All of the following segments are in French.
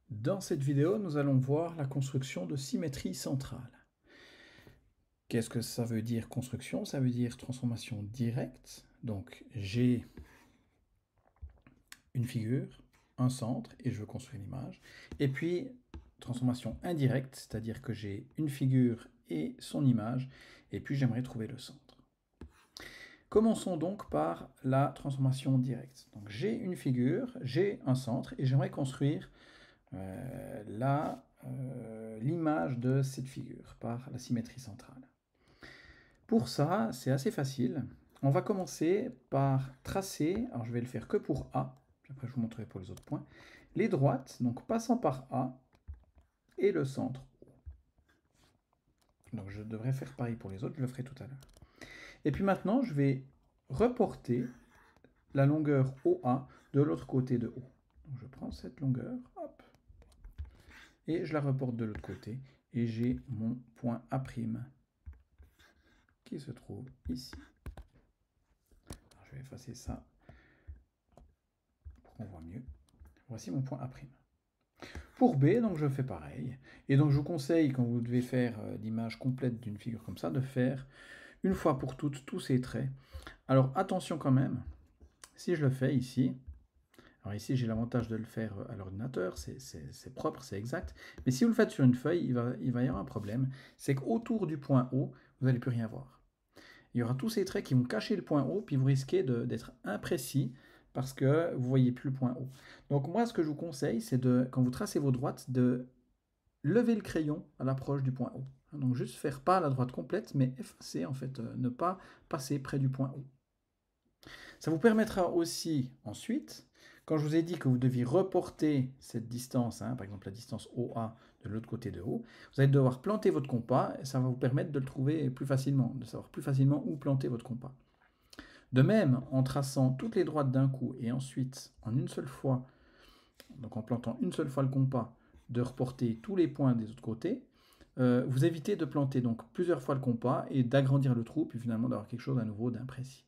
Dans cette vidéo, nous allons voir la construction de symétrie centrale. Qu'est-ce que ça veut dire construction? Ça veut dire transformation directe. Donc j'ai une figure, un centre, et je veux construire une image. Et puis transformation indirecte, c'est-à-dire que j'ai une figure et son image, et puis j'aimerais trouver le centre. Commençons donc par la transformation directe. Donc j'ai une figure, j'ai un centre, et j'aimerais construire l'image de cette figure par la symétrie centrale. Pour ça, c'est assez facile. On va commencer par tracer, alors je vais le faire que pour A, puis après je vous montrerai pour les autres points, les droites, donc passant par A, et le centre O. Donc je devrais faire pareil pour les autres, je le ferai tout à l'heure. Et puis maintenant, je vais reporter la longueur OA de l'autre côté de O. Donc je prends cette longueur, hop, et je la reporte de l'autre côté, et j'ai mon point A' qui se trouve ici. Alors, je vais effacer ça pour qu'on voit mieux. Voici mon point A'. Pour B, donc je fais pareil. Et donc je vous conseille, quand vous devez faire l'image complète d'une figure comme ça, de faire une fois pour toutes tous ces traits. Alors attention quand même, si je le fais ici, alors ici j'ai l'avantage de le faire à l'ordinateur, c'est propre, c'est exact, mais si vous le faites sur une feuille, il va y avoir un problème, c'est qu'autour du point O, vous n'allez plus rien voir. Il y aura tous ces traits qui vont cacher le point O, puis vous risquez d'être imprécis parce que vous ne voyez plus le point O. Donc moi, ce que je vous conseille, c'est de, quand vous tracez vos droites, de lever le crayon à l'approche du point O. Donc juste faire pas la droite complète, mais effacer en fait, ne pas passer près du point O. Ça vous permettra aussi ensuite, quand je vous ai dit que vous deviez reporter cette distance, par exemple la distance OA de l'autre côté de O, vous allez devoir planter votre compas et ça va vous permettre de le trouver plus facilement, de savoir plus facilement où planter votre compas. De même, en traçant toutes les droites d'un coup et ensuite en une seule fois, donc en plantant une seule fois le compas, de reporter tous les points des autres côtés, vous évitez de planter donc plusieurs fois le compas et d'agrandir le trou, puis finalement d'avoir quelque chose à nouveau d'imprécis.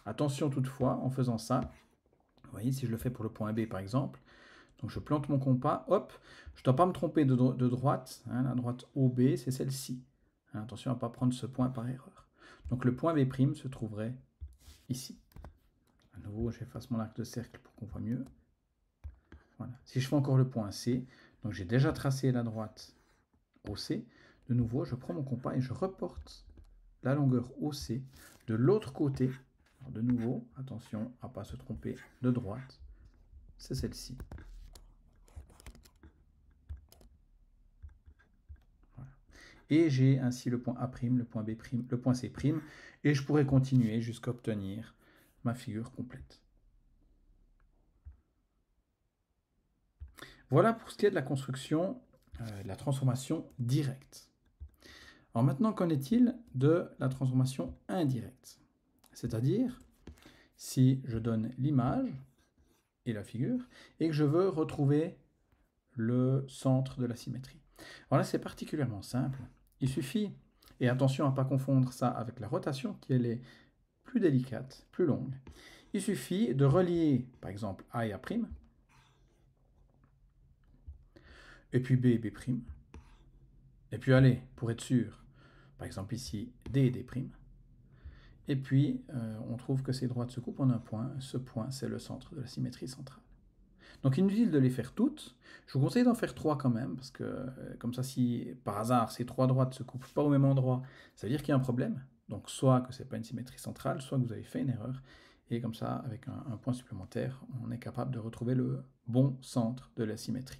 Attention toutefois, en faisant ça, vous voyez, si je le fais pour le point B par exemple, donc je plante mon compas, hop, je ne dois pas me tromper de droite, la droite OB c'est celle-ci. Attention à ne pas prendre ce point par erreur. Donc le point B' se trouverait ici. À nouveau, j'efface mon arc de cercle pour qu'on voit mieux. Voilà. Si je fais encore le point C, donc j'ai déjà tracé la droite OC, de nouveau, je prends mon compas et je reporte la longueur OC de l'autre côté. Alors de nouveau, attention à ne pas se tromper de droite, c'est celle-ci. Voilà. Et j'ai ainsi le point A', le point B', le point C', et je pourrais continuer jusqu'à obtenir ma figure complète. Voilà pour ce qui est de la construction, de la transformation directe. Alors maintenant, qu'en est-il de la transformation indirecte? C'est-à-dire, si je donne l'image et la figure, et que je veux retrouver le centre de la symétrie. Alors là, c'est particulièrement simple. Il suffit, et attention à ne pas confondre ça avec la rotation, qui elle est plus délicate, plus longue. Il suffit de relier, par exemple, A et A', et puis B et B', et puis allez, pour être sûr, par exemple ici, D et D', et puis on trouve que ces droites se coupent en un point. Ce point, c'est le centre de la symétrie centrale. Donc inutile de les faire toutes. Je vous conseille d'en faire 3 quand même, parce que comme ça, si par hasard ces 3 droites ne se coupent pas au même endroit, ça veut dire qu'il y a un problème. Donc soit que ce n'est pas une symétrie centrale, soit que vous avez fait une erreur. Et comme ça, avec un point supplémentaire, on est capable de retrouver le bon centre de la symétrie.